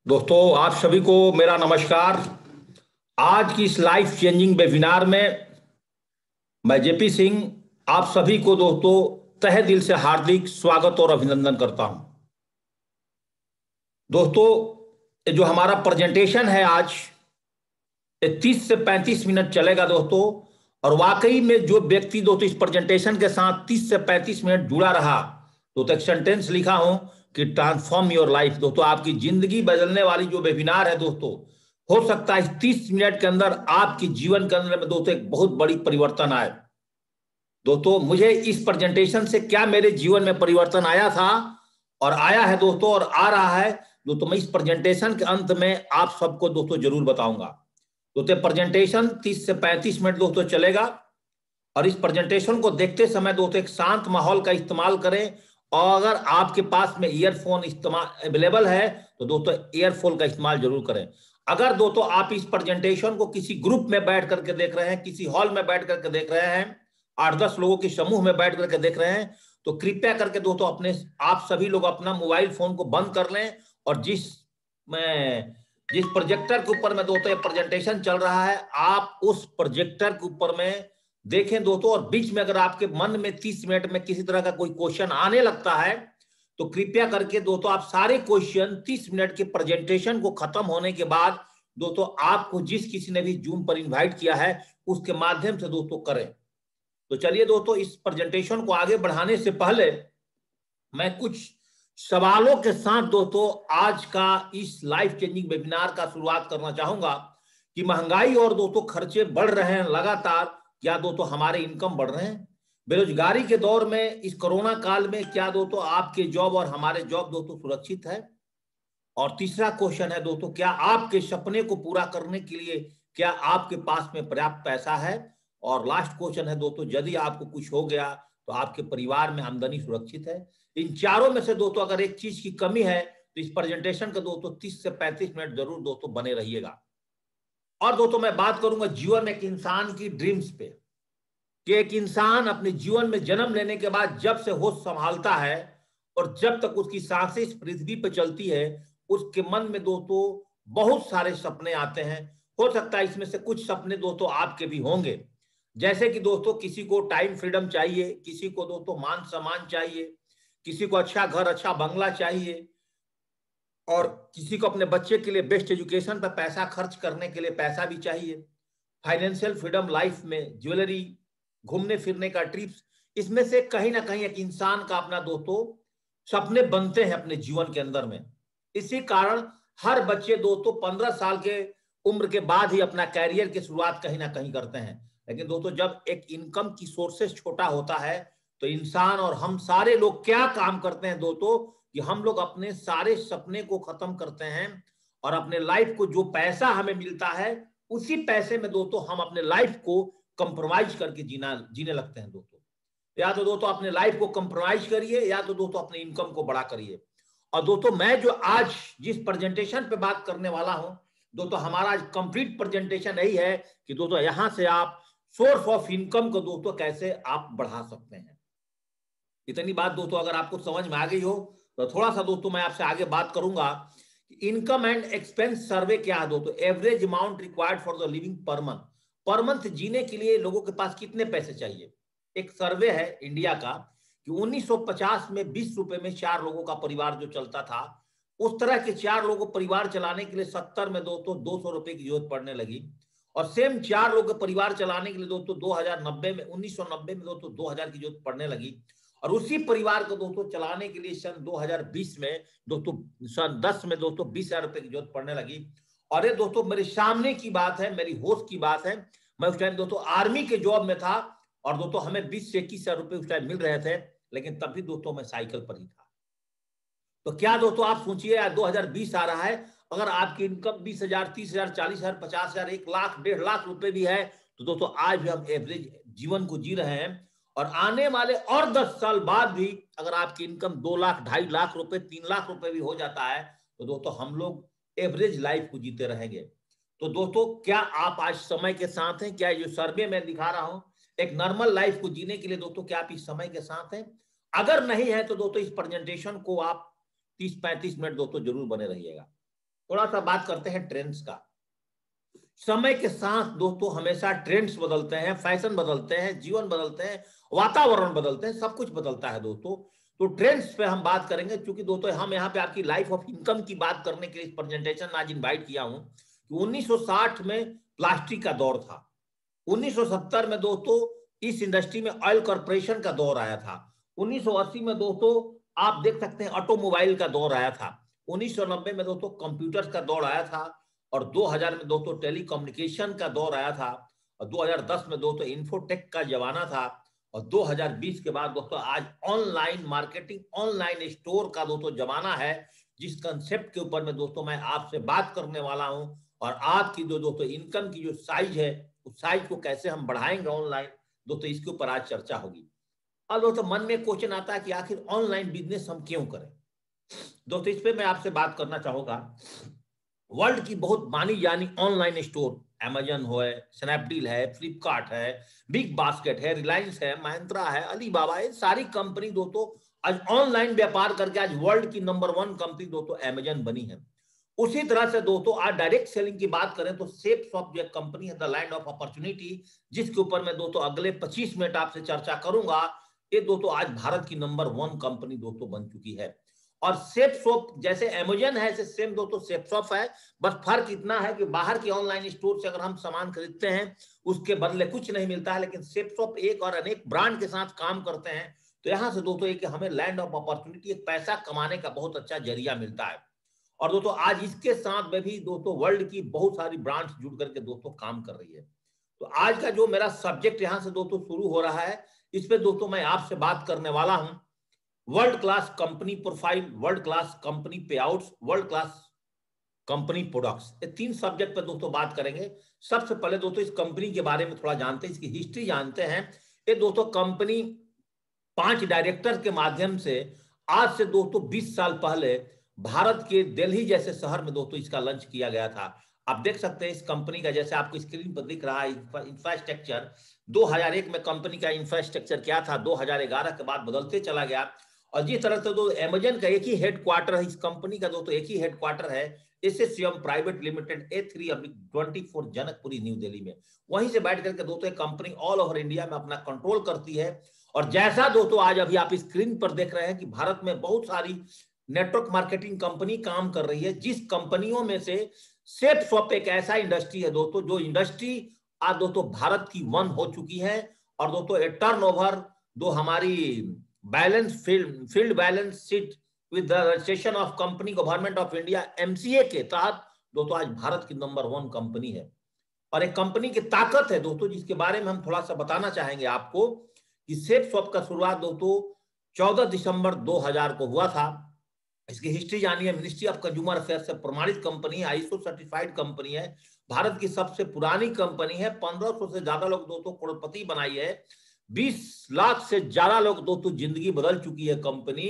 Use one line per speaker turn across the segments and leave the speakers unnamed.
दोस्तों, आप सभी को मेरा नमस्कार। आज की इस लाइफ चेंजिंग वेबिनार में मैं जेपी सिंह आप सभी को दोस्तों तहे दिल से हार्दिक स्वागत और अभिनंदन करता हूं। दोस्तों, ये जो हमारा प्रेजेंटेशन है आज, ये 30 से 35 मिनट चलेगा दोस्तों। और वाकई में जो व्यक्ति दोस्तों इस प्रेजेंटेशन के साथ 30 से 35 मिनट जुड़ा रहा, तो एक सेंटेंस लिखा हूं कि ट्रांसफॉर्म योर लाइफ। दोस्तों, आपकी जिंदगी बदलने वाली जो वेबिनार है दोस्तों, हो सकता है इस 30 मिनट के अंदर आपकी जीवन के अंदर में दोस्तों एक बहुत बड़ी परिवर्तन आए। दोस्तों, मुझे इस प्रेजेंटेशन से क्या मेरे जीवन में परिवर्तन आया था और आया है दोस्तों और आ रहा है दोस्तों, मैं इस प्रेजेंटेशन के अंत में आप सबको दोस्तों जरूर बताऊंगा। दोस्तों, प्रेजेंटेशन 30 से 35 मिनट दोस्तों चलेगा और इस प्रेजेंटेशन को देखते समय दोस्तों एक शांत माहौल का इस्तेमाल करें। और अगर आपके पास में ईयरफोन इस्तेमाल अवेलेबल है तो दोस्तों ईयरफोन का इस्तेमाल जरूर करें। अगर दोस्तों आप इस प्रेजेंटेशन को किसी ग्रुप में बैठ करके देख रहे हैं, किसी हॉल में बैठ करके देख रहे हैं, 8-10 लोगों के समूह में बैठ करके देख रहे हैं, तो कृपया करके दोस्तों अपने आप सभी लोग अपना मोबाइल फोन को बंद कर लें और जिस प्रोजेक्टर के ऊपर में दोस्तों ये प्रेजेंटेशन चल रहा है, आप उस प्रोजेक्टर के ऊपर में देखें दोस्तों। और बीच में अगर आपके मन में 30 मिनट में किसी तरह का कोई क्वेश्चन आने लगता है तो कृपया करके दोस्तों आप सारे क्वेश्चन 30 मिनट के प्रेजेंटेशन को खत्म होने के बाद दोस्तों आपको जिस किसी ने भी जूम पर इनवाइट किया है उसके माध्यम से दोस्तों करें। तो चलिए दोस्तों, इस प्रेजेंटेशन को आगे बढ़ाने से पहले मैं कुछ सवालों के साथ दोस्तों आज का इस लाइफ चेंजिंग वेबिनार का शुरुआत करना चाहूंगा कि महंगाई और दोस्तों खर्चे बढ़ रहे हैं लगातार, क्या दोस्तों हमारे इनकम बढ़ रहे हैं? बेरोजगारी के दौर में इस कोरोना काल में क्या दोस्तों आपके जॉब और हमारे जॉब दोस्तों सुरक्षित है? और तीसरा क्वेश्चन है दोस्तों, क्या आपके सपने को पूरा करने के लिए क्या आपके पास में पर्याप्त पैसा है? और लास्ट क्वेश्चन है दोस्तों, यदि आपको कुछ हो गया तो आपके परिवार में आमदनी सुरक्षित है? इन चारों में से दोस्तों अगर एक चीज की कमी है तो इस प्रेजेंटेशन का दोस्तों 30 से 35 मिनट जरूर दोस्तों बने रहिएगा। और दोस्तों मैं बात करूंगा जीवन में एक इंसान की ड्रीम्स पे, कि एक इंसान अपने जीवन में जन्म लेने के बाद जब से होश संभालता है और जब तक उसकी सांसें इस पृथ्वी पर चलती है, उसके मन में दोस्तों बहुत सारे सपने आते हैं। हो सकता है इसमें से कुछ सपने दोस्तों आपके भी होंगे, जैसे कि दोस्तों किसी को टाइम फ्रीडम चाहिए, किसी को दोस्तों मान सम्मान चाहिए, किसी को अच्छा घर अच्छा बंगला चाहिए, और किसी को अपने बच्चे के लिए बेस्ट एजुकेशन पर पैसा खर्च करने के लिए पैसा भी चाहिए, फाइनेंशियल फ्रीडम लाइफ में ज्वेलरी, घूमने फिरने का ट्रिप्स। इसमें से कहीं ना कहीं एक इंसान का अपना दोस्तों सपने बनते हैं अपने जीवन के अंदर में। इसी कारण हर बच्चे दोस्तों 15 साल के उम्र के बाद ही अपना कैरियर की शुरुआत कहीं ना कहीं करते हैं। लेकिन दोस्तों जब एक इनकम की सोर्सेस छोटा होता है तो इंसान और हम सारे लोग क्या काम करते हैं दोस्तों, कि हम लोग अपने सारे सपने को खत्म करते हैं और अपने लाइफ को जो पैसा हमें मिलता है उसी पैसे में दोस्तों हम अपने लाइफ को कंप्रोमाइज करके जीने लगते हैं दोस्तों। या तो दोस्तों अपने लाइफ को कंप्रोमाइज करिए या तो दोस्तों अपने इनकम को बड़ा करिए। और दोस्तों मैं जो आज जिस प्रेजेंटेशन पे बात करने वाला हूं दोस्तों, हमारा आज कंप्लीट प्रेजेंटेशन यही है कि दोस्तों यहां से आप सोर्स ऑफ इनकम को दोस्तों कैसे आप बढ़ा सकते हैं। इतनी बात दोस्तों अगर आपको समझ में आ गई हो तो थोड़ा सा दोस्तों मैं आपसे आगे बात करूंगा। इनकम एंड एक्सपेंस सर्वे क्या है दोस्तों? Average amount required for the living per month जीने के लिए लोगों के पास कितने पैसे चाहिए? एक सर्वे है इंडिया का कि 1950 में 20 रुपए में 4 लोगों का परिवार जो चलता था, उस तरह के 4 लोगों को परिवार चलाने के लिए 70 में दोस्तों 200 रुपए की जरूरत पड़ने लगी। और सेम 4 लोगों का परिवार चलाने के लिए दोस्तों 1990 में दोस्तों 2000 की जरूरत पड़ने लगी। और उसी परिवार को दोस्तों चलाने के लिए सन 2020 में दोस्तों सन 10 में दोस्तों 20,000 रुपए की जरूरत पड़ने लगी। और ये दोस्तों मेरे सामने की बात है, मेरी होश की बात है। मैं उस टाइम दोस्तों आर्मी के जॉब में था और दोस्तों हमें 20 से 21,000 रुपए उस टाइम मिल रहे थे, लेकिन तब भी दोस्तों मैं साइकिल पर ही था। तो क्या दोस्तों आप सोचिए, आज 2020 आ रहा है, अगर आपकी इनकम 20,000, 30,000, 40,000, 50,000, 1 लाख, 1.5 लाख रुपए भी है तो दोस्तों आज भी हम एवरेज जीवन को जी रहे हैं। और आने वाले और 10 साल बाद भी अगर आपकी इनकम 2 लाख, 2.5 लाख रुपए, 3 लाख रुपए भी हो जाता है तो दोस्तों हम लोग एवरेज लाइफ को जीते रहेंगे। तो दोस्तों क्या आप आज समय के साथ हैं? क्या जो सर्वे में दिखा रहा हूं एक नॉर्मल लाइफ को जीने के लिए दोस्तों क्या आप इस समय के साथ हैं? अगर नहीं है तो दोस्तों इस प्रेजेंटेशन को आप 30-35 मिनट दोस्तों जरूर बने रहिएगा। थोड़ा सा बात करते हैं ट्रेंड्स का। समय के साथ दोस्तों हमेशा ट्रेंड्स बदलते हैं, फैशन बदलते हैं, जीवन बदलते हैं, वातावरण बदलते हैं, सब कुछ बदलता है दोस्तों। तो ट्रेंड्स पे हम बात करेंगे, क्योंकि दोस्तों हम यहाँ पे आपकी लाइफ ऑफ इनकम की बात करने के लिए इस प्रेजेंटेशन आज इनवाइट किया हूँ कि 1960 में प्लास्टिक का दौर था। 1970 में दोस्तों इस इंडस्ट्री में ऑयल कॉर्पोरेशन का दौर आया था। 1980 में दोस्तों आप देख सकते हैं ऑटोमोबाइल का दौर आया था। 1990 में दोस्तों कंप्यूटर का दौर आया था। और 2000 में दोस्तों टेलीकम्युनिकेशन का दौर आया था। और 2010 में दोस्तों इंफोटेक का जमाना था। और 2020 के बाद दोस्तों आज ऑनलाइन मार्केटिंग, ऑनलाइन स्टोर का दोस्तों जमाना है, जिस कंसेप्ट के ऊपर में दोस्तों मैं आपसे बात करने वाला हूं। और आपकी जो दोस्तों इनकम की जो साइज है, उस साइज को कैसे हम बढ़ाएंगे ऑनलाइन, दोस्तों इसके ऊपर आज चर्चा होगी। अब दोस्तों मन में क्वेश्चन आता है कि आखिर ऑनलाइन बिजनेस हम क्यों करें। दोस्तों इस पे मैं आपसे बात करना चाहूंगा। वर्ल्ड की बहुत मानी जानी ऑनलाइन स्टोर, अमेजन हो है, स्नैपडील है, फ्लिपकार्ट है, बिग बास्केट है, रिलायंस है, महिंद्रा है, अलीबाबा है, सारी कंपनी दोस्तों आज ऑनलाइन व्यापार करके आज वर्ल्ड की नंबर 1 कंपनी दोस्तों अमेजन बनी है। उसी तरह से दोस्तों आज डायरेक्ट सेलिंग की बात करें तो सेफ शॉप जो कंपनी है, द लैंड ऑफ अपॉर्चुनिटी, जिसके ऊपर मैं दोस्तों अगले 25 मिनट आपसे चर्चा करूंगा, ये दोस्तों आज भारत की नंबर 1 कंपनी दोस्तों बन चुकी है। और सेफ शॉप जैसे अमेजन है, ऐसे सेम दोस्तों सेफ शॉप है। बस फर्क इतना है कि बाहर की ऑनलाइन स्टोर से अगर हम सामान खरीदते हैं उसके बदले कुछ नहीं मिलता है, लेकिन सेफ शॉप एक और अनेक ब्रांड के साथ काम करते हैं। तो यहां से दोस्तों एक हमें लैंड ऑफ अपॉर्चुनिटी, एक पैसा कमाने का बहुत अच्छा जरिया मिलता है। और दोस्तों आज इसके साथ में भी दोस्तों वर्ल्ड की बहुत सारी ब्रांड्स जुड़ करके दोस्तों काम कर रही है। तो आज का जो मेरा सब्जेक्ट यहां से दोस्तों शुरू हो रहा है, इस पे दोस्तों मैं आपसे बात करने वाला हूं world class company profile, world class company पे आउट्स, वर्ल्ड क्लास कंपनी प्रोडक्ट्स। ये 3 सब्जेक्ट पर दोस्तों बात करेंगे। सबसे पहले दोस्तों इस कंपनी के बारे में थोड़ा जानते हैं, इसकी हिस्ट्री जानते हैं। ये दोस्तों कंपनी 5 डायरेक्टर के माध्यम से आज से दोस्तों 20 साल पहले भारत के दिल्ली जैसे शहर में दोस्तों इसका लॉन्च किया गया था। आप देख सकते हैं इस कंपनी का, जैसे आपको स्क्रीन पर दिख रहा है इंफ्रास्ट्रक्चर। 2001 में कंपनी का इंफ्रास्ट्रक्चर क्या था, 2011 के बाद बदलते चला गया। और जिस तरह से दोस्तों अमेजन का एक ही हेडक्वार्टर है, इस कंपनी का दोस्तों एक ही हेडक्वार्टर है, SSCM private limited A3/24 Janakpuri New Delhi में। वहीं से बैठ करके दोस्तों कंपनी ऑल ओवर इंडिया में अपना कंट्रोल करती है। और जैसा दोस्तों आज अभी आप स्क्रीन पर देख रहे हैं कि भारत में बहुत सारी नेटवर्क मार्केटिंग कंपनी काम कर रही है, जिस कंपनियों में से सेफ शॉप एक ऐसा इंडस्ट्री है दोस्तों, जो इंडस्ट्री आज दोस्तों भारत की 1 हो चुकी है। और दोस्तों टर्नओवर दो हमारी balance field balance sheet with the registration of company government of India MCA के तहत दोस्तों आज भारत की नंबर 1 कंपनी है। और एक कंपनी की ताकत है दोस्तों, जिसके बारे में हम थोड़ा सा बताना चाहेंगे आपको कि सेफ शॉप का शुरुआत दोस्तों 14 दिसंबर 2000 को हुआ था। इसकी हिस्ट्री जानिए। मिनिस्ट्री ऑफ कंज्यूमर अफेयर से प्रमाणित कंपनी है, ISO सर्टिफाइड कंपनी है, भारत की सबसे पुरानी कंपनी है। 1500 से ज्यादा लोग दोस्तों करोड़पति बनाई है। 20 लाख से ज्यादा लोग दोस्तों जिंदगी बदल चुकी है कंपनी।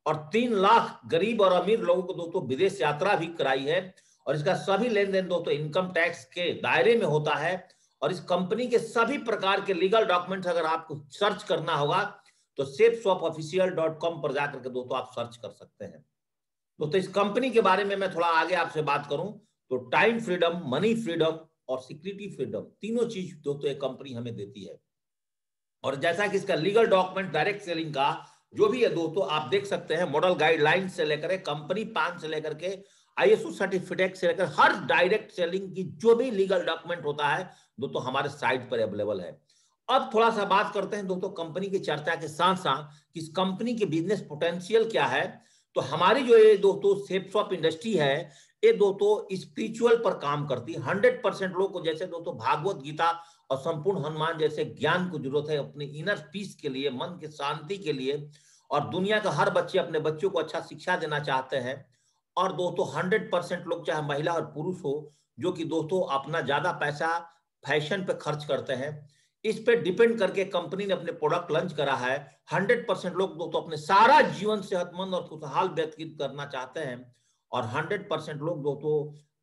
और 3 लाख गरीब और अमीर लोगों को दोस्तों विदेश यात्रा भी कराई है। और इसका सभी लेन देन दोस्तों इनकम टैक्स के दायरे में होता है। और इस कंपनी के सभी प्रकार के लीगल डॉक्यूमेंट्स अगर आपको सर्च करना होगा तो safeshopofficial.com पर जाकर के दोस्तों आप सर्च कर सकते हैं। दोस्तों इस कंपनी के बारे में मैं थोड़ा आगे आपसे बात करूं तो टाइम फ्रीडम, मनी फ्रीडम और सिक्योरिटी फ्रीडम, तीनों चीज दोस्तों एक कंपनी हमें देती है। और जैसा कि इसका लीगल डॉक्यूमेंट डायरेक्ट सेलिंग का जो भी है दोस्तों आप देख सकते हैं, मॉडल गाइडलाइन से लेकर कंपनी पैन से लेकर के ISO सर्टिफिकेट से लेकर हर डायरेक्ट सेलिंग की जो भी लीगल डॉक्यूमेंट होता है दोस्तों हमारे साइट पर अवेलेबल है। अब थोड़ा सा बात करते हैं दोस्तों कंपनी की चर्चा के साथ साथ कि इस कंपनी के बिजनेस पोटेंशियल क्या है। तो हमारी जो ये दोस्तों सेफ शॉप इंडस्ट्री है, ये दोस्तों स्पिरिचुअल पर काम करती है। 100% लोग को जैसे दोस्तों भागवत गीता और संपूर्ण हनुमान जैसे ज्ञान को जरूरत है अपने इनर पीस के लिए, मन की शांति के लिए। और दुनिया का हर बच्चे अपने बच्चों को अच्छा शिक्षा देना चाहते हैं। और दोस्तों 100% लोग चाहे महिला और पुरुष हो, जो कि दोस्तों अपना ज्यादा पैसा फैशन पे खर्च करते हैं, इस पे डिपेंड करके कंपनी ने अपने प्रोडक्ट लॉन्च करा है। 100% लोग दोस्तों अपने सारा जीवन सेहतमंद और खुशहाल व्यतीत करना चाहते हैं। और 100% लोग दोस्तों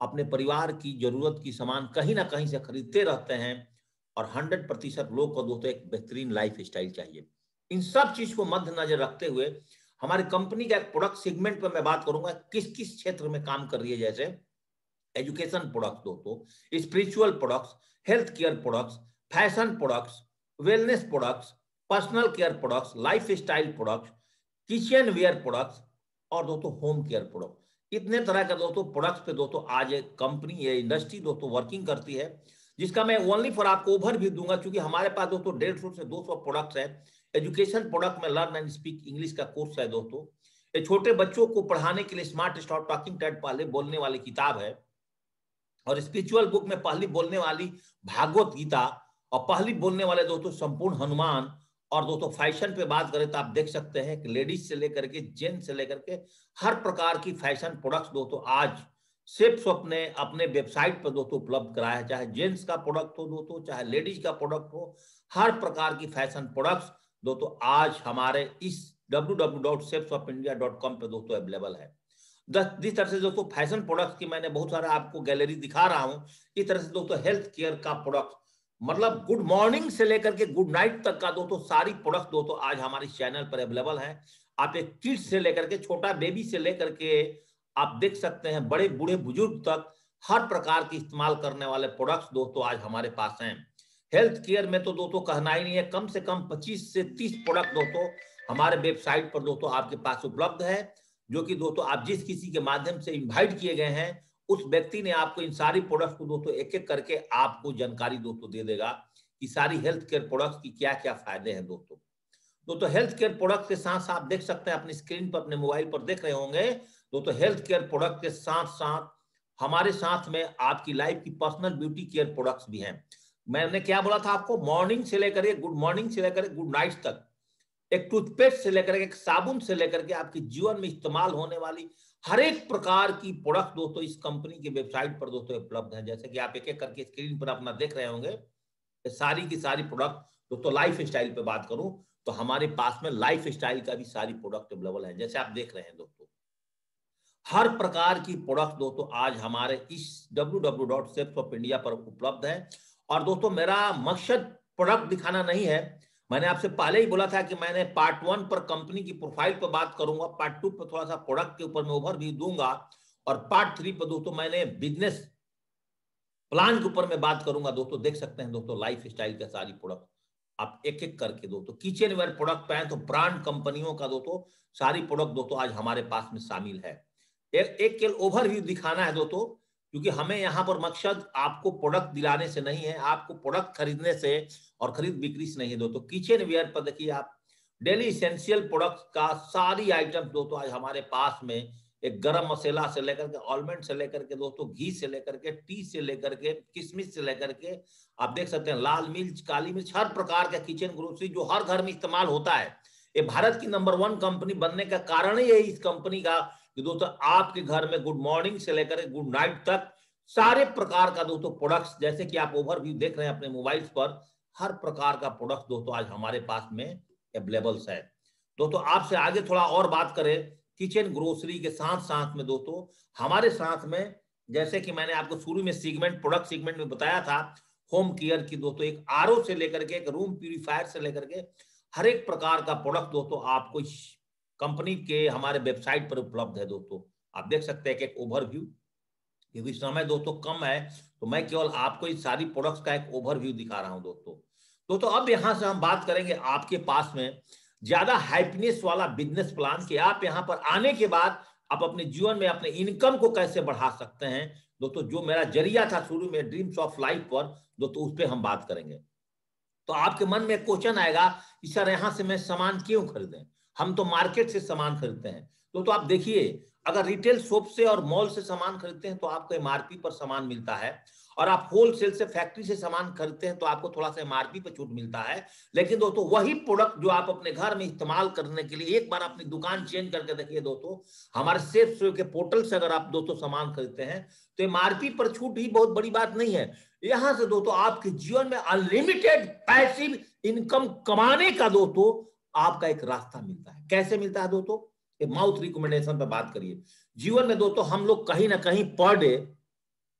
अपने परिवार की जरूरत की सामान कहीं ना कहीं से खरीदते रहते हैं। और 100% लोग को दोस्तों एक बेहतरीन लाइफ स्टाइल चाहिए। इन सब चीज को मद्देनजर रखते हुए हमारी कंपनी का एक प्रोडक्ट सेगमेंट पर मैं बात करूंगा किस किस क्षेत्र में काम कर रही है। जैसे एजुकेशन प्रोडक्ट्स दोस्तों, spiritual products, health care products, fashion products, wellness products, personal care products, lifestyle products, kitchenware products और दोस्तों होम केयर प्रोडक्ट। इतने तरह का दोस्तों प्रोडक्ट्स पे दोस्तों आज एक कंपनी, ये इंडस्ट्री दोस्तों वर्किंग करती है, जिसका मैं ओनली फॉर आपको ओवरव्यू दूंगा, क्योंकि हमारे पास दोस्तों 150 से 200 प्रोडक्ट्स है। एजुकेशन प्रोडक्ट में लर्न एंड स्पीक इंग्लिश का कोर्स है दोस्तों, ये छोटे बच्चों को पढ़ाने के लिए स्मार्ट स्टार्ट टॉकिंग टेड पहले बोलने वाली किताब है, और स्पिरिचुअल बुक में पहली बोलने वाली भागवत गीता, और पहली बोलने वाले दोस्तों संपूर्ण हनुमान। और दोस्तों फैशन पे बात करें तो आप देख सकते हैं कि लेडीज से लेकर के जेंट्स से लेकर के हर प्रकार की फैशन प्रोडक्ट्स दोस्तों आज सिर्फ अपने अपने वेबसाइट पर दोस्तों उपलब्ध कराया है। चाहे जेंट्स का प्रोडक्ट हो दोस्तों, चाहे लेडीज का प्रोडक्ट हो, हर प्रकार की फैशन प्रोडक्ट्स दोस्तों आज हमारे इस www.shapesofindia.com पे दोस्तों अवेलेबल है। जिस तरह से दोस्तों फैशन प्रोडक्ट्स की मैंने बहुत सारा आपको गैलरी दिखा रहा हूं, इस तरह से दोस्तों हेल्थ केयर का प्रोडक्ट, मतलब गुड मॉर्निंग से लेकर के गुड नाइट तक का दोस्तों सारी प्रोडक्ट दोस्तों आज हमारे चैनल पर अवेलेबल है। आप एक किड्स से लेकर के छोटा बेबी से लेकर के आप देख सकते हैं बड़े बूढ़े बुजुर्ग तक हर प्रकार की इस्तेमाल करने वाले प्रोडक्ट्स दोस्तों आज हमारे पास हैं। हेल्थ केयर में तो दोस्तों कहना ही नहीं है, कम से कम 25 से 30 प्रोडक्ट दोस्तों हमारे वेबसाइट पर दोस्तों आपके पास उपलब्ध है, जो कि दोस्तों आप जिस किसी के माध्यम से इनवाइट किए गए हैं उस व्यक्ति ने आपको इन सारी प्रोडक्ट्स को दोस्तों एक एक करके आपको जानकारी दोस्तों दे देगा कि सारी हेल्थ केयर प्रोडक्ट्स की क्या क्या फायदे हैं दोस्तों हेल्थ केयर प्रोडक्ट के साथ साथ देख सकते हैं अपनी स्क्रीन पर, अपने मोबाइल पर देख रहे होंगे दोस्तों, हेल्थ केयर प्रोडक्ट के साथ साथ हमारे साथ में आपकी लाइफ की पर्सनल ब्यूटी केयर प्रोडक्ट्स भी हैं। मैंने क्या बोला था आपको, मॉर्निंग से लेकर गुड मॉर्निंग से लेकर गुड नाइट तक, एक टूथपेस्ट से लेकर एक साबुन से लेकर के आपके जीवन में इस्तेमाल होने वाली हर एक प्रकार की प्रोडक्ट दोस्तों इस कंपनी की वेबसाइट पर दोस्तों उपलब्ध है। जैसे कि आप एक एक करके स्क्रीन पर अपना देख रहे होंगे, सारी की सारी प्रोडक्ट दोस्तों लाइफ स्टाइल पे बात करूं तो हमारे पास में लाइफ स्टाइल का भी सारी प्रोडक्ट अवेलेबल है। जैसे आप देख रहे हैं दोस्तों हर प्रकार की प्रोडक्ट दोस्तों आज हमारे इस www.shapes-of-india पर उपलब्ध है। और दोस्तों मेरा मकसद प्रोडक्ट दिखाना नहीं है, मैंने आपसे पहले ही बोला था कि मैंने पार्ट 1 पर कंपनी की प्रोफाइल पर बात करूंगा, पार्ट 2 पर थोड़ा सा प्रोडक्ट के ऊपर मैं ओवरव्यू दूंगा, और पार्ट 3 पर दोस्तों मैंने बिजनेस प्लान के ऊपर मैं बात करूंगा। दोस्तों देख सकते हैं दोस्तों लाइफ स्टाइल के सारी प्रोडक्ट आप एक एक करके दोस्तों किचन वेयर प्रोडक्ट पे हैं तो ब्रांड कंपनियों का दोस्तों सारी प्रोडक्ट दोस्तों आज हमारे पास में शामिल है। एक केवल ओवरव्यू दिखाना है दोस्तों, क्योंकि हमें यहाँ पर मकसद आपको प्रोडक्ट दिलाने से नहीं है, आपको प्रोडक्ट खरीदने से और खरीद बिक्री से नहीं है दोस्तों। किचन वेयर पर देखिए आप डेली इसेंशियल प्रोडक्ट्स का सारी आइटम्स दोस्तों आज हमारे पास में, एक गरम मसाला से लेकर के ऑलमंड से लेकर के दोस्तों घी से लेकर के टी से लेकर के किशमिश से लेकर के आप देख सकते हैं लाल मिर्च, काली मिर्च, हर प्रकार का किचन ग्रोसरी जो हर घर में इस्तेमाल होता है। ये भारत की नंबर 1 कंपनी बनने का कारण ही है इस कंपनी का कि दोस्तों आपके घर में गुड मॉर्निंग से लेकर गुड नाइट तक सारे प्रकार का दोस्तों प्रोडक्ट्स, जैसे कि आप ओवरव्यू देख रहे हैं अपने मोबाइल पर, हर प्रकार का प्रोडक्ट दोस्तों आज हमारे पास में अवेलेबल है। दोस्तों आपसे आगे थोड़ा और बात करें किचन ग्रोसरी के साथ साथ में दोस्तों हमारे साथ में, जैसे कि मैंने आपको शुरू में सेगमेंट प्रोडक्ट सेगमेंट में बताया था, होम केयर की दोस्तों एक आरओ से लेकर के एक रूम प्यूरिफायर से लेकर के हर एक प्रकार का प्रोडक्ट दोस्तों आपको कंपनी के हमारे वेबसाइट पर उपलब्ध है। दोस्तों आप देख सकते हैं कि एक ओवरव्यू, क्योंकि समय दोस्तों कम है तो मैं केवल आपको इस सारी प्रोडक्ट्स का एक ओवरव्यू दिखा रहा हूं दोस्तों अब यहां से हम बात करेंगे आपके पास में ज्यादा हैप्पीनेस वाला बिजनेस प्लान कि आप यहां पर आने के बाद आप अपने जीवन में अपने इनकम को कैसे बढ़ा सकते हैं दोस्तों। जो मेरा जरिया था शुरू में ड्रीम्स ऑफ लाइफ पर दोस्तों, उस पर हम बात करेंगे। तो आपके मन में क्वेश्चन आएगा कि सर यहां से मैं सामान क्यों खरीदें, हम तो मार्केट से सामान खरीदते हैं। तो आप देखिए, अगर रिटेल शॉप से और मॉल से सामान खरीदते हैं तो आपको एमआरपी पर सामान मिलता है, और आप होलसेल से फैक्ट्री से सामान खरीदते हैं तो आपको थोड़ा सा एमआरपी पर छूट मिलता है। लेकिन दोस्तों वही प्रोडक्ट जो आप अपने घर में इस्तेमाल करने के लिए एक बार अपनी दुकान चेंज करके देखिए दोस्तों, हमारे सेफ के पोर्टल से अगर आप दोस्तों सामान खरीदते हैं तो एमआरपी पर छूट ही बहुत बड़ी बात नहीं है। यहां से दोस्तों आपके जीवन में अनलिमिटेड पैसिव इनकम कमाने का दोस्तों आपका एक रास्ता मिलता है। कैसे मिलता है दोस्तों, माउथ रिकमेंडेशन पे बात करिए। जीवन में दोस्तों हम लोग कहीं ना कहीं पर डे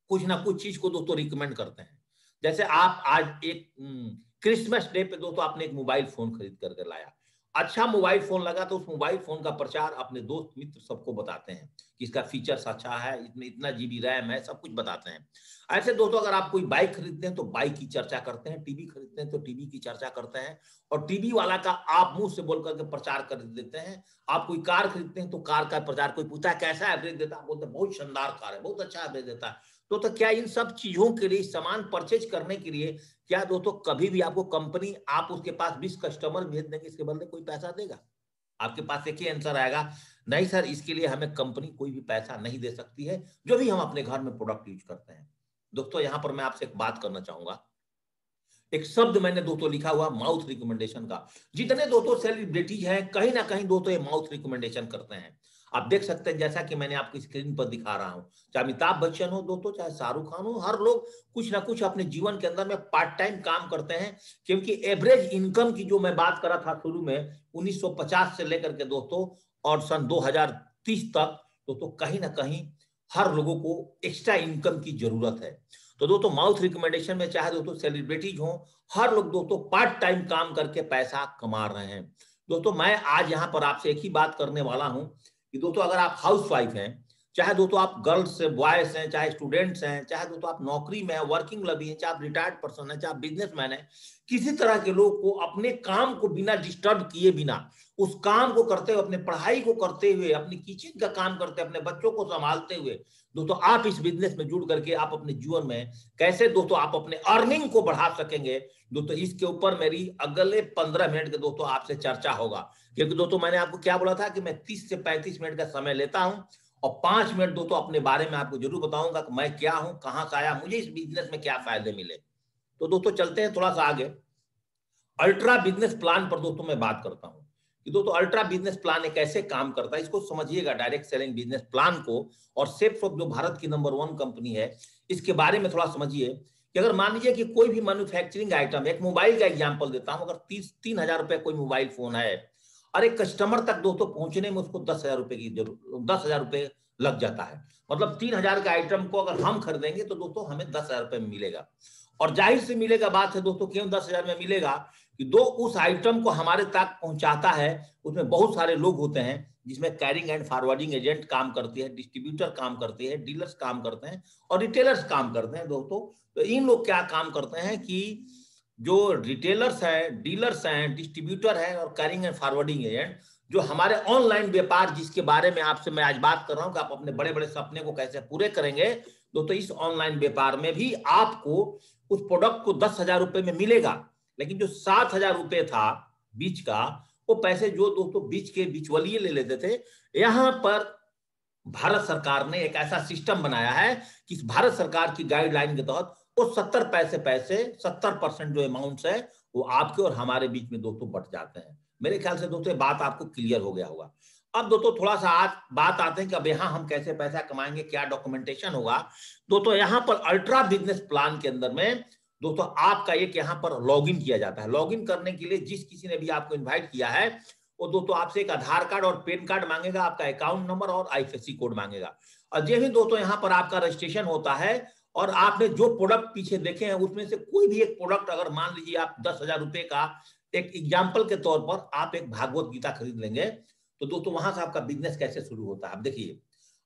कुछ ना कुछ चीज को दोस्तों रिकमेंड करते हैं। जैसे आप आज एक क्रिसमस डे पे दोस्तों आपने एक मोबाइल फोन खरीद करके लाया, अच्छा मोबाइल फोन लगा तो उस मोबाइल फोन का प्रचार अपने दोस्त मित्र सबको बताते हैं कि इसका फीचर्स अच्छा है, इसमें इतना जीबी रैम है, सब कुछ बताते हैं। ऐसे दोस्तों अगर आप कोई बाइक खरीदते हैं तो बाइक की चर्चा करते हैं, टीवी खरीदते हैं तो टीवी की चर्चा करते हैं, और टीवी वाला का आप मुंह से बोल करके प्रचार कर देते हैं। आप कोई कार खरीदते हैं तो कार का प्रचार, कोई पूछता है कैसा एवरेज देता है, आप बोलते हैं बहुत शानदार कार है, बहुत अच्छा एवरेज देता है। तो क्या इन सब चीजों के लिए, सामान परचेज करने के लिए, क्या दोस्तों कभी भी आपको कंपनी, आप उसके पास 20 कस्टमर भेज देंगे, इसके बदले कोई पैसा देगा? आपके पास एक ही आंसर आएगा, नहीं सर, इसके लिए हमें कंपनी कोई भी पैसा नहीं दे सकती है, जो भी हम अपने घर में प्रोडक्ट यूज करते हैं। दोस्तों यहां पर मैं आपसे एक बात करना चाहूंगा, एक शब्द मैंने दोस्तों लिखा हुआ माउथ रिकमेंडेशन का। जितने दोस्तों सेलिब्रिटीज हैं कहीं ना कहीं दोस्तों ये माउथ रिकमेंडेशन करते हैं। आप देख सकते हैं जैसा कि मैंने आपकी स्क्रीन पर दिखा रहा हूं, चाहे अमिताभ बच्चन हो दोस्तों, चाहे शाहरुख खान हो, हर लोग कुछ ना कुछ अपने जीवन के अंदर में पार्ट टाइम काम करते हैं। क्योंकि एवरेज इनकम की जो मैं बात कर रहा था शुरू में 1950 से लेकर के दोस्तों और सन 2030 तक दोस्तों, कहीं ना कहीं हर लोगों को एक्स्ट्रा इनकम की जरूरत है। तो दोस्तों माउथ रिकमेंडेशन में चाहे दोस्तों सेलिब्रिटीज हो, हर लोग दोस्तों पार्ट टाइम काम करके पैसा कमा रहे हैं। दोस्तों मैं आज यहाँ पर आपसे एक ही बात करने वाला हूं कि दोस्तों अगर आप हाउस वाइफ हैं, चाहे दोस्तों आप गर्ल्स हैं, बॉयज हैं, चाहे स्टूडेंट्स हैं, चाहे दोस्तों आप नौकरी में हैं, वर्किंग लवी हैं, चाहे आप रिटायर्ड पर्सन हैं, चाहे आप बिजनेसमैन हैं, किसी तरह के लोग को अपने काम को बिना डिस्टर्ब किए बिना, उस काम को करते हुए, अपने पढ़ाई को करते हुए, अपनी किचन का काम करते हुए, अपने बच्चों को संभालते हुए दोस्तों आप इस बिजनेस में जुड़ करके आप अपने जीवन में कैसे दोस्तों आप अपने अर्निंग को बढ़ा सकेंगे, दोस्तों इसके ऊपर मेरी अगले 15 मिनट के दोस्तों आपसे चर्चा होगा। क्योंकि दोस्तों मैंने आपको क्या बोला था कि मैं 30 से 35 मिनट का समय लेता हूं और 5 मिनट दोस्तों अपने बारे में आपको जरूर बताऊंगा कि मैं क्या हूं, कहां से आया, मुझे इस बिजनेस में क्या फायदे मिले। तो दोस्तों चलते हैं थोड़ा सा आगे। अल्ट्रा बिजनेस प्लान पर दोस्तों मैं बात करता हूं कि दोस्तों अल्ट्रा बिजनेस प्लान एक ऐसे काम करता है, इसको समझिएगा डायरेक्ट सेलिंग बिजनेस प्लान को, और सेल्सफॉर्स जो भारत की नंबर 1 कंपनी है, इसके बारे में थोड़ा समझिए कि अगर मान लीजिए कि कोई भी मैन्युफैक्चरिंग आइटम, एक मोबाइल का एग्जांपल देता हूं, अगर 3,000 रुपए कोई मोबाइल फोन है और एक कस्टमर तक दोस्तों पहुंचने में उसको 10,000 रुपए की जरूरत, 10,000 रुपए लग जाता है। मतलब 3,000 का आइटम को अगर हम खरीदेंगे तो दोस्तों हमें 10,000 रुपए में मिलेगा। और जाहिर से मिलेगा बात है दोस्तों, क्यों 10,000 में मिलेगा कि दो उस आइटम को हमारे तक पहुंचाता है, उसमें बहुत सारे लोग होते हैं, जिसमें कैरिंग एंड फॉरवर्डिंग एजेंट काम करती है, डिस्ट्रीब्यूटर काम करते हैं, डीलर्स काम करते हैं और रिटेलर्स काम करते हैं दोस्तों। तो इन लोग क्या काम करते हैं कि जो रिटेलर्स हैं, डीलर्स हैं, डिस्ट्रीब्यूटर है और कैरिंग एंड फॉरवर्डिंग एजेंट, जो हमारे ऑनलाइन व्यापार जिसके बारे में आपसे मैं आज बात कर रहा हूं कि आप अपने बड़े बड़े सपने को कैसे पूरे करेंगे दोस्तों, इस ऑनलाइन व्यापार में भी आपको उस प्रोडक्ट को 10,000 रुपए में मिलेगा। लेकिन जो 7,000 रुपए था बीच का, वो पैसे जो दोस्तों बीच के बिचवलिए ले लेते थे। यहां पर भारत सरकार ने एक ऐसा सिस्टम बनाया है कि भारत सरकार की गाइडलाइन के तहत वो 70% जो अमाउंट है वो आपके और हमारे बीच में दोस्तों बट जाते हैं। मेरे ख्याल से दोस्तों बात आपको क्लियर हो गया होगा। अब दोस्तों थोड़ा सा आज बात आते हैं कि अब यहाँ हम कैसे पैसा कमाएंगे, क्या डॉक्यूमेंटेशन होगा। दोस्तों यहाँ पर अल्ट्रा बिजनेस प्लान के अंदर में दोस्तों आपका एक यहाँ पर लॉगिन किया जाता है। लॉगिन करने के लिए जिस किसी ने भी आपको इन्वाइट किया है वो दोस्तों आपसे एक आधार कार्ड और पैन कार्ड मांगेगा, आपका अकाउंट नंबर और आईएफएससी कोड मांगेगा। और जैसे ही दोस्तों यहाँ पर आपका रजिस्ट्रेशन होता है और आपने जो प्रोडक्ट पीछे देखे हैं उसमें से कोई भी एक प्रोडक्ट, अगर मान लीजिए आप 10,000 रुपए का, एक एग्जाम्पल के तौर पर आप एक भागवत गीता खरीद लेंगे, तो दोस्तों वहां से आपका बिजनेस कैसे शुरू होता है आप देखिए।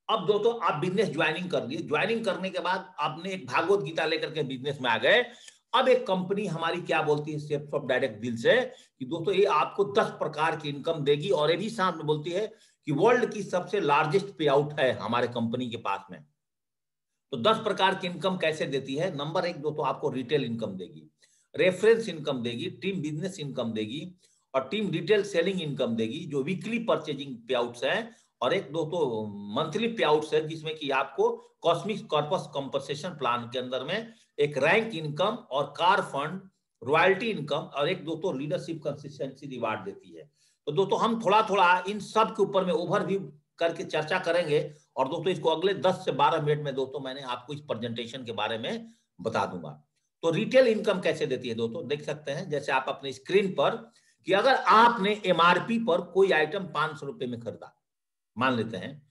अब दोस्तों आप बिजनेस ज्वाइनिंग कर लिए, ज्वाइनिंग करने के बाद आपने एक भागवत गीता लेकर के बिजनेस में आ गए। अब एक कंपनी हमारी क्या बोलती है सेल्स ऑफ डायरेक्ट डील से कि दोस्तों ये आपको 10 प्रकार की इनकम देगी, और ये भी साथ में बोलती है कि वर्ल्ड की सबसे लार्जेस्ट पे आउट है हमारे कंपनी के पास में। तो 10 प्रकार की इनकम कैसे देती है। नंबर 1 दोस्तों आपको रिटेल इनकम देगी, रेफरेंस इनकम देगी, टीम बिजनेस इनकम देगी और टीम रिटेल सेलिंग इनकम देगी, जो वीकली परचेजिंग पे आउट्स है, और एक दोस्तों मंथली पे आउट्स है जिसमें कि आपको कॉस्मिक कॉर्पस कंपनसेशन प्लान के अंदर में एक रैंक इनकम और कार फंड, रॉयल्टी इनकम और एक दोस्तों लीडरशिप कंसिस्टेंसी रिवार्ड देती है। तो दोस्तों हम थोड़ा थोड़ा इन सब के ऊपर में ओवरव्यू करके चर्चा करेंगे, और दोस्तों इसको अगले 10 से 12 मिनट में दोस्तों मैंने आपको इस प्रेजेंटेशन के बारे में बता दूंगा। तो रिटेल इनकम कैसे देती है दोस्तों, देख सकते हैं जैसे आप अपने स्क्रीन पर कि अगर आपने एमआरपी पर कोई आइटम 500 रुपए में खरीदा मान लेते हैं,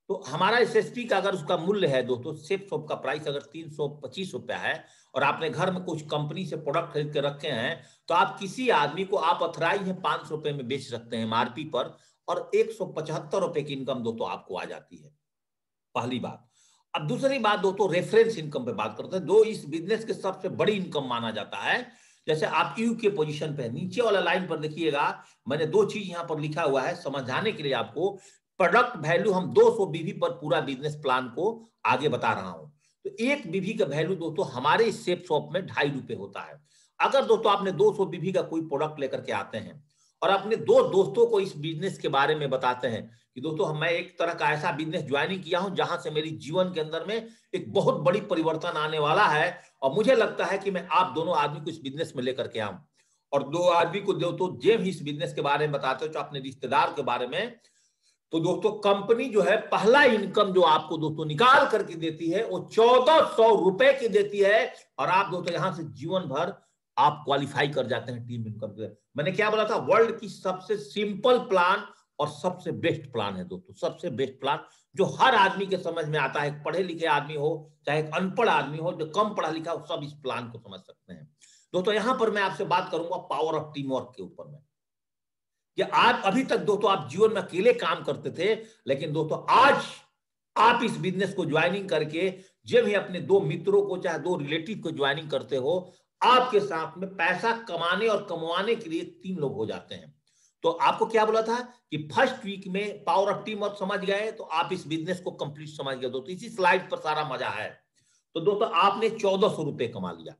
तो हमारा एसएसपी का अगर उसका मूल्य है दोस्तों, सेफ शॉप का प्राइस अगर 325 रुपया है और आपने घर में कुछ कंपनी से प्रोडक्ट खरीद के रखे हैं, तो आप किसी आदमी को आप अथराइज है 500 रुपए में बेच सकते हैं एमआरपी पर, और 175 रुपए की इनकम दोस्तों आपको आ जाती है। पहली बात। अब दूसरी बात दोस्तों, रेफरेंस इनकम पे बात करते हैं। दो इस बिजनेस के सबसे बड़ी इनकम माना जाता है। जैसे आप यू के पोजीशन पे नीचे वाला लाइन पर देखिएगा, मैंने दो चीज यहां पर लिखा हुआ है समझाने के लिए आपको। प्रोडक्ट वैल्यू हम 200 बीवी पर पूरा बिजनेस प्लान को आगे बता रहा हूं। तो एक बीवी का वैल्यू दोस्तों हमारे इस सेफ शॉप में 2.5 रुपए होता है। अगर दोस्तों आपने 200 बीवी का कोई प्रोडक्ट लेकर के आते हैं और अपने दो दोस्तों को इस बिजनेस के बारे में बताते हैं कि दोस्तों मैं एक तरह का ऐसा बिजनेस ज्वाइनिंग किया हूं जहां से मेरी जीवन के अंदर में एक बहुत बड़ी परिवर्तन आने वाला है, और मुझे लगता है कि मैं आप दोनों आदमी को इस बिजनेस में लेकर के आऊं, और दो आदमी को दोस्तों जेब इस बिजनेस के बारे में बताते हो, जो अपने रिश्तेदार के बारे में, तो दोस्तों कंपनी जो है पहला इनकम जो आपको दोस्तों निकाल करके देती है वो 1400 रुपए की देती है, और आप दोस्तों यहां से जीवन भर आप क्वालिफाई कर जाते हैं टीम इनकम के। मैंने क्या बोला था, वर्ल्ड की सबसे सिंपल प्लान और सबसे बेस्ट प्लान है दोस्तों, सबसे बेस्ट प्लान जो हर आदमी के समझ में आता है। पढ़े लिखे आदमी हो चाहे एक अनपढ़ आदमी हो, जो कम पढ़ा लिखा हो, सब इस प्लान को समझ सकते हैं दोस्तों। यहां पर मैं आपसे बात करूंगा पावर ऑफ टीम वर्क के ऊपर में, कि आज अभी तक दोस्तों आप जीवन में अकेले काम करते थे, लेकिन दोस्तों आज आप इस बिजनेस को ज्वाइनिंग करके जब ही अपने दो मित्रों को चाहे दो रिलेटिव को ज्वाइनिंग करते हो, आपके साथ में पैसा कमाने और कमवाने के लिए 3 लोग हो जाते हैं। तो आपको क्या बोला था कि फर्स्ट वीक में पावर ऑफ टीम वर्क समझ गए तो आप इस बिजनेस को कंप्लीट समझ गए दोस्तों। इसी स्लाइड पर सारा मजा है। तो दोस्तों आपने 1400 रुपए कमा लिया।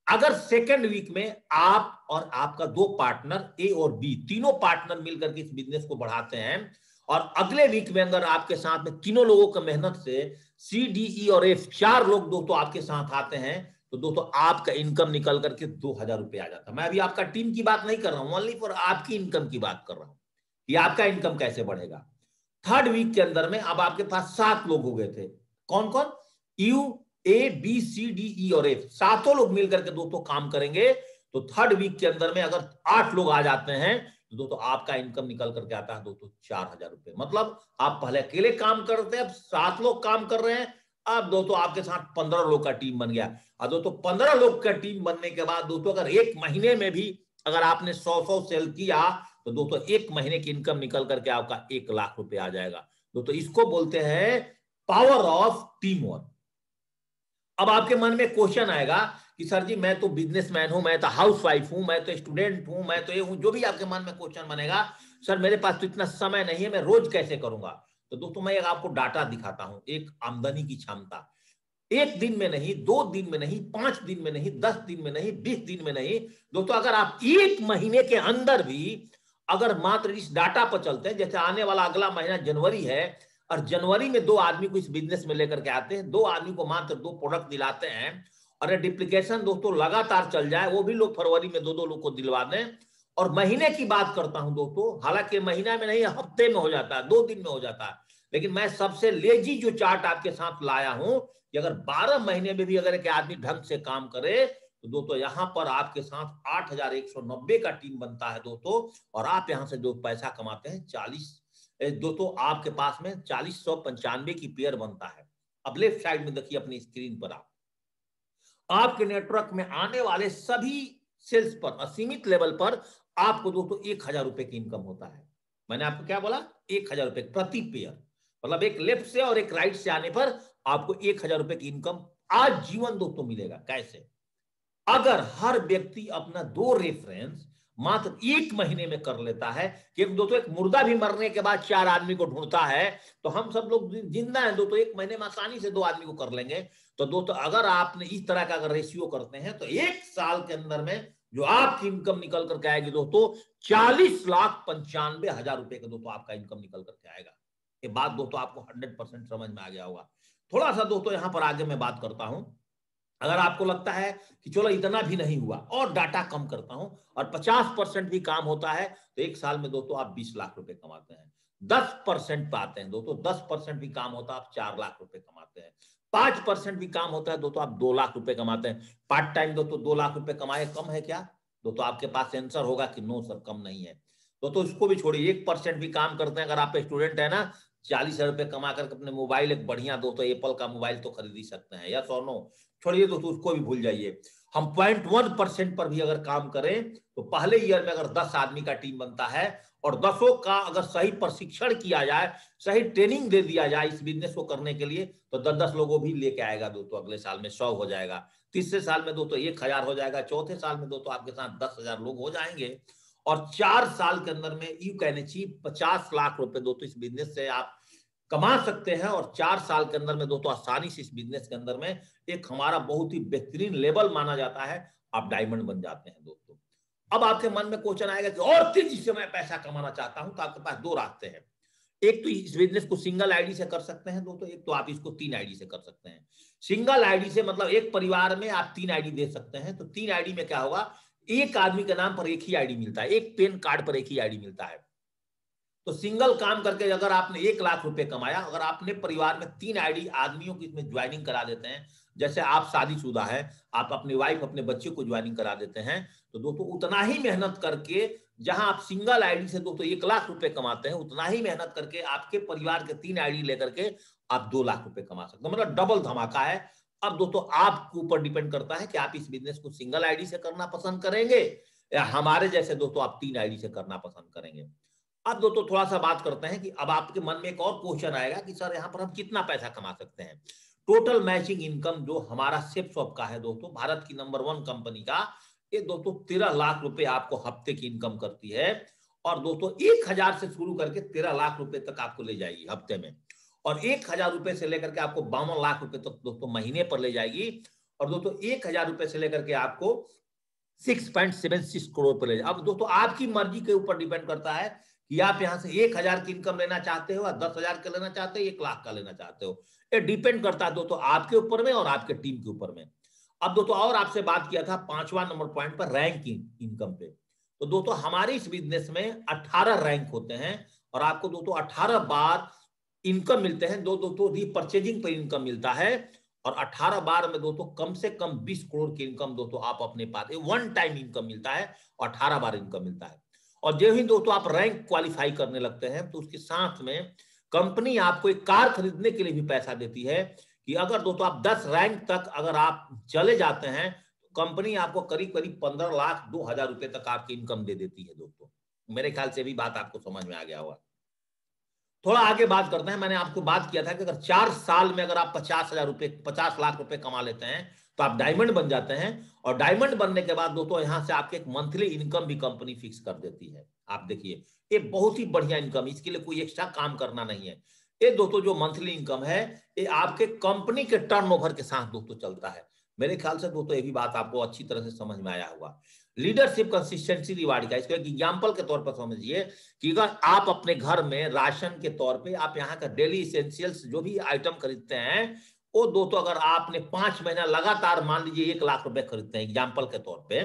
अगर सेकेंड वीक में आप और आपका दो पार्टनर ए और बी तीनों पार्टनर मिलकर के इस बिजनेस को बढ़ाते हैं, और अगले वीक में अगर आपके साथ में तीनों लोगों की मेहनत से सी डी ई और एफ 4 लोग दोस्तों आपके साथ आते हैं, तो दोस्तों आपका इनकम निकल करके 2000 रुपए आ जाता है। मैं अभी आपका टीम की बात नहीं कर रहा हूं, ओनली फॉर आपकी इनकम की बात कर रहा हूं कि आपका इनकम कैसे बढ़ेगा। थर्ड वीक के अंदर में अब आपके पास 7 लोग हो गए थे। कौन कौन? U, A, B, C, D, E और एफ, सातों लोग मिलकर के दोस्तों काम करेंगे। तो थर्ड वीक के अंदर में अगर 8 लोग आ जाते हैं तो दोस्तों आपका इनकम निकल करके आता है दोस्तों 4000 रुपए। मतलब आप पहले अकेले काम करते हैं, अब 7 लोग काम कर रहे हैं, अब दोस्तों आपके साथ 15 लोग का टीम बन गया। और दोस्तों 15 लोग का टीम बनने के बाद दोस्तों अगर एक महीने में भी अगर आपने 100 सेल किया तो दोस्तों एक महीने की इनकम निकल करके आपका 1 लाख रुपए आ जाएगा दोस्तों। इसको बोलते हैं पावर ऑफ टीम वर्क। अब आपके मन में क्वेश्चन आएगा कि सर जी मैं तो बिजनेसमैन हूं, मैं तो हाउसवाइफ हूं, मैं तो स्टूडेंट हूं, मैं तो ये हूं, जो भी आपके मन में क्वेश्चन बनेगा, सर मेरे पास तो इतना समय नहीं है, मैं रोज कैसे करूंगा? तो दोस्तों मैं आपको डाटा दिखाता हूं, एक आमदनी की क्षमता। एक दिन में नहीं, 2 दिन में नहीं, 5 दिन में नहीं, 10 दिन में नहीं, 20 दिन में नहीं दोस्तों, अगर आप एक महीने के अंदर भी अगर मात्र इस डाटा पर चलते हैं, जैसे आने वाला अगला महीना जनवरी है, और जनवरी में 2 आदमी को इस बिजनेस में लेकर के आते हैं, 2 आदमी को मात्र 2 प्रोडक्ट दिलाते हैं, और डुप्लीकेशन दोस्तों लगातार चल जाए, वो भी लोग फरवरी में 2-2 लोग को दिलवा दें। और महीने की बात करता हूं दोस्तों, हालांकि महीना में नहीं, हफ्ते में हो जाता है, 2 दिन में हो जाता है, लेकिन मैं सबसे लेजी जो चार्ट आपके साथ लाया हूं कि अगर 12 महीने में भी अगर एक आदमी ढंग से काम करे तो दोस्तों यहां पर आपके साथ 8190 का टीम बनता है दोस्तों, और आप यहां से जो पैसा कमाते हैं 40 दोस्तों आपके पास में 4095 की पेयर बनता है। अब लेफ्ट साइड में देखिए अपनी स्क्रीन पर आपके नेटवर्क में आने वाले सभी सेल्स पर असीमित लेवल पर आपको दोस्तों 1000 रुपए की इनकम होता है। मैंने आपको क्या बोला? 1000 रुपए प्रति पेयर, मतलब एक लेफ्ट से और एक राइट से आने पर आपको 1000 रुपए की इनकम आज जीवन दोस्तों मिलेगा। कैसे? अगर हर व्यक्ति अपना 2 रेफरेंस मात्र 1 महीने में कर लेता है, कि दोस्तों एक मुर्दा भी मरने के बाद 4 आदमी को ढूंढता है, तो हम सब लोग जिंदा हैं दोस्तों, 1 महीने में आसानी से 2 आदमी को कर लेंगे। तो दोस्तों अगर आपने इस तरह का अगर रेशियो करते हैं तो 1 साल के अंदर में जो आपकी इनकम निकल करके आएगी दोस्तों 40,95,000 रुपए का दोस्तों आपका इनकम निकल करके आएगा। ये बात दोस्तों आपको 100% समझ में आ गया होगा। थोड़ा सा दोस्तों यहां पर आगे मैं बात करता हूं। अगर आपको लगता है कि चलो इतना भी नहीं हुआ और डाटा कम करता हूं और 50% भी काम होता है, तो 1 साल में दोस्तों आप 20 लाख रुपए कमाते हैं। 10% पे आते हैं दोस्तों, 10% भी काम होता है आप 4 लाख रुपए कमाते हैं। 5% भी काम होता है दोस्तों आप 2 लाख रुपए कमाते हैं। पार्ट टाइम दोस्तों 2 लाख रुपए कमाए कम है क्या? दोस्तों आपके पास आंसर होगा कि नो सर कम नहीं है। दोस्तों इसको भी छोड़िए, 1% भी काम करते हैं, अगर आप स्टूडेंट है ना, 40,000 रुपए कमा करके अपने मोबाइल एक बढ़िया दोस्तों एप्पल का मोबाइल तो खरीद ही सकते हैं, यस और नो? छोड़िए दोस्तों, उसको भी भूल जाइए। हम 0.1% पर भी अगर काम करें तो पहले ईयर में अगर 10 आदमी का टीम बनता है और 10 का अगर सही प्रशिक्षण किया जाए, सही ट्रेनिंग दे दिया जाए इस बिजनेस को करने के लिए, तो 10-10 लोगों भी लेके आएगा दोस्तों। अगले साल में 100 हो जाएगा, तीसरे साल में दोस्तों 1000 हो जाएगा, चौथे साल में दोस्तों आपके साथ 10,000 लोग हो जाएंगे। और 4 साल के अंदर में यू कैन अचीव 50 लाख रुपए दोस्तों इस बिजनेस से आप कमा सकते हैं। और 4 साल के अंदर में दोस्तों आसानी से इस बिजनेस के अंदर में एक हमारा बहुत ही बेहतरीन लेवल माना जाता है, आप डायमंड बन जाते हैं दोस्तों। अब आपके मन में क्वेश्चन आएगा कि और तेजी से मैं पैसा कमाना चाहता हूं, तो आपके पास 2 रास्ते हैं। एक तो इस बिजनेस को सिंगल आईडी से कर सकते हैं दोस्तों, एक तो आप इसको 3 आईडी से कर सकते हैं। सिंगल आईडी से मतलब एक परिवार में आप 3 आईडी दे सकते हैं। तो 3 आईडी में क्या होगा, एक आदमी के नाम पर एक ही आईडी मिलता है, एक पेन कार्ड पर एक ही आईडी मिलता है। तो सिंगल काम करके अगर आपने 1 लाख रुपए कमाया, अगर आपने परिवार में 3 आईडी आदमियों की इसमें ज्वाइनिंग करा देते हैं, जैसे आप शादीशुदा है, आप अपनी वाइफ अपने बच्चे को ज्वाइनिंग करा देते हैं, तो दोस्तों उतना ही मेहनत करके जहां आप सिंगल आईडी से दोस्तों 1 लाख रुपए कमाते हैं, उतना ही मेहनत करके आपके परिवार के 3 आईडी लेकर के आप 2 लाख रुपए कमा सकते हैं। मतलब डबल धमाका है। अब दोस्तों आपके ऊपर डिपेंड करता है कि आप इस बिजनेस को सिंगल आईडी से करना पसंद करेंगे या हमारे जैसे दोस्तों आप 3 आईडी से करना पसंद करेंगे। अब दोस्तों थोड़ा सा बात करते हैं कि अब आपके मन में एक और क्वेश्चन आएगा कि सर यहाँ पर हम कितना पैसा कमा सकते हैं। टोटल मैचिंग इनकम जो हमारा सेफ शॉप का है दोस्तों, भारत की नंबर 1 कंपनी का, ये दोस्तों 13 लाख रुपए आपको हफ्ते की इनकम करती है। और दोस्तों 1000 से शुरू करके 13 लाख रुपए तक आपको ले जाएगी हफ्ते में। और 1000 रुपए से लेकर के आपको 52 लाख रुपए तक दोस्तों महीने पर ले जाएगी। और दोस्तों 1000 रुपए से लेकर के आपको 6.76 करोड़ पर ले जाए। अब दोस्तों आपकी मर्जी के ऊपर डिपेंड करता है कि आप यहां से 1000 की इनकम लेना चाहते हो या 10,000 का लेना चाहते हो, 1 लाख का लेना चाहते हो। ये डिपेंड करता है दोस्तों आपके ऊपर में और आपके टीम के ऊपर में। अब दोस्तों और आपसे बात किया था 5वां नंबर पॉइंट पर रैंक इनकम पे। तो दोस्तों हमारे इस बिजनेस में 18 रैंक होते हैं और आपको दोस्तों 18 बार इनकम मिलते हैं। दोस्तों रीपरचेजिंग पर इनकम मिलता है और 18 बार में दोस्तों कम से कम 20 करोड़ की इनकम दोस्तों आप अपने पास, वन टाइम इनकम मिलता है और 18 बार इनकम मिलता है। और जब ही दोस्तों आप रैंक क्वालिफाई करने लगते हैं तो उसके साथ में कंपनी आपको एक कार खरीदने के लिए भी पैसा देती है कि अगर दोस्तों आप 10 रैंक तक अगर आप चले जाते हैं तो कंपनी आपको करीब करीब 15 लाख 2,000 रुपए तक आपकी इनकम दे देती है दोस्तों। मेरे ख्याल से भी बात आपको समझ में आ गया होगा। थोड़ा आगे बात करते हैं। मैंने आपको बात किया था कि अगर 4 साल में अगर आप 50,000 रुपए 50 लाख रुपए कमा लेते हैं तो आप डायमंड बन जाते हैं। और डायमंड बनने के बाद दोस्तों यहां से आपके एक मंथली इनकम भी कंपनी फिक्स कर देती है। आप देखिए ये बहुत ही बढ़िया इनकम, इसके लिए कोई एक्स्ट्रा काम करना नहीं है। ये दोस्तों जो मंथली इनकम है ये आपके कंपनी के टर्नओवर के साथ दोस्तों चलता है। मेरे ख्याल से दोस्तों ये भी बात आपको अच्छी तरह से समझ में आया होगा। लीडरशिप कंसिस्टेंसी रिवार्ड का इसको एक एग्जांपल के तौर पर समझिए कि अगर आप अपने घर में राशन के तौर पे आप यहाँ का डेली इसेंशियल्स जो भी आइटम खरीदते हैं, वो दोस्तों अगर आपने 5 महीना लगातार मान लीजिए 1 लाख रुपए खरीदते हैं एग्जाम्पल के तौर पे,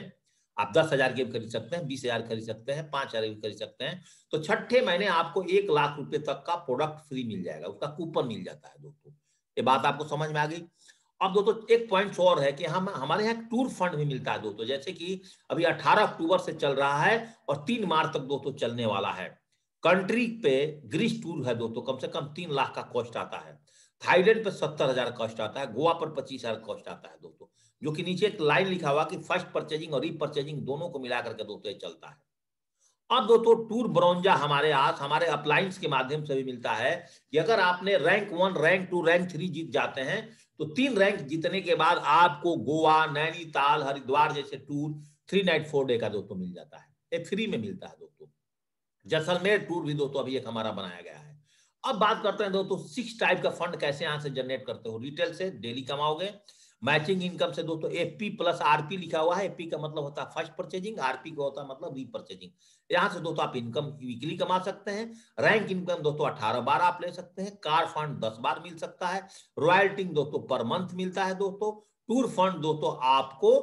आप 10,000 के भी खरीद सकते हैं, 20,000 खरीद सकते हैं, 5,000 भी खरीद सकते हैं, तो छठे महीने आपको 1 लाख रुपए तक का प्रोडक्ट फ्री मिल जाएगा, उसका कूपन मिल जाता है दोस्तों। ये बात आपको समझ में आ गई। अब दोस्तों एक पॉइंट और है कि हम हमारे यहाँ टूर फंड भी मिलता है दोस्तों, जैसे कि अभी 18 अक्टूबर से चल रहा है और 3 मार्च तक दोस्तों चलने वाला है। कंट्री पे ग्रीस टूर है दोस्तों, कम से कम 3 लाख का कॉस्ट आता है। थाईलैंड पे 70,000 कॉस्ट आता है, गोवा पर 25,000 कॉस्ट आता है दोस्तों, जो कि नीचे एक लाइन लिखा हुआ कि फर्स्ट परचेजिंग और रीपरचेजिंग दोनों को मिलाकर के दोस्तों ये चलता है। अब दोस्तों टूर ब्रोंजा हमारे आज हमारे अपलाइंस के माध्यम से भी मिलता है कि अगर आपने रैंक 1, रैंक 2, रैंक 3 जीत जाते हैं तो 3 रैंक जीतने के बाद आपको गोवा, नैनीताल, हरिद्वार जैसे टूर 3 नाइट 4 डे का दोस्तों मिल जाता है। ये फ्री में मिलता है दोस्तों। जैसलमेर टूर भी दोस्तों अभी एक हमारा बनाया गया है। अब बात करते हैं दोस्तों 6 टाइप का फंड कैसे यहां से जनरेट करते हो। रिटेल से डेली कमाओगे, मैचिंग इनकम से दोस्तों एपी प्लस आरपी लिखा हुआ है, एपी का मतलब होता है फर्स्ट परचेजिंग, आरपी का होता है मतलब रीपरचेजिंग। यहां से दोस्तों आप इनकम वीकली कमा सकते हैं। रैंक इनकम दोस्तों 18 बार आप ले सकते हैं। कार फंड 10 बार मिल सकता है। रॉयल्टी दोस्तों पर मंथ मिलता है दोस्तों। टूर फंड दोस्तों आपको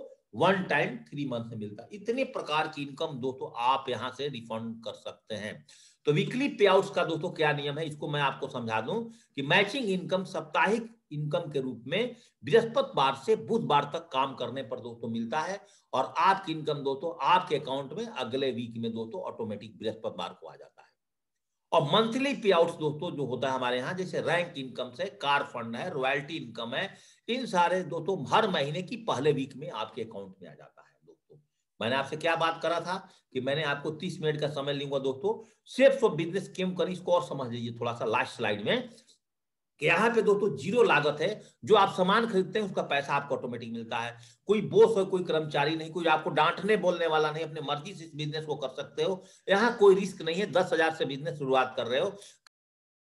1 टाइम 3 मंथ में मिलता है। इतने प्रकार की इनकम दोस्तों आप यहां से रिफंड कर सकते हैं। तो वीकली पे आउट्स का दोस्तों क्या नियम है इसको मैं आपको समझा दूं कि मैचिंग इनकम साप्ताहिक इनकम के रूप में बृहस्पतिवार से बुधवार तक काम करने पर दोस्तों मिलता है और आपकी इनकम दोस्तों आपके अकाउंट में अगले वीक में दोस्तों ऑटोमेटिक बृहस्पतिवार को आ जाता है। और मंथली पे आउट्स दोस्तों जो होता है हमारे यहाँ, जैसे रैंक इनकम से, कार फंड है, रॉयल्टी इनकम है, इन सारे दोस्तों हर महीने की पहले वीक में आपके अकाउंट में आ जाता है दोस्तों। मैंने आपसे क्या बात करा था कि मैंने आपको 30 मिनट का समय लूंगा दोस्तों, सिर्फ बिजनेस स्कीम करें, इसको और समझ लीजिए थोड़ा सा लास्ट स्लाइड में, कि यहाँ पे दोस्तों जीरो लागत है। जो आप सामान खरीदते हैं उसका पैसा आपको ऑटोमेटिक मिलता है। कोई बॉस हो, कोई कर्मचारी नहीं, कोई आपको डांटने बोलने वाला नहीं, अपने मर्जी से इस बिजनेस को कर सकते हो। यहाँ कोई रिस्क नहीं है। 10,000 से बिजनेस शुरुआत कर रहे हो,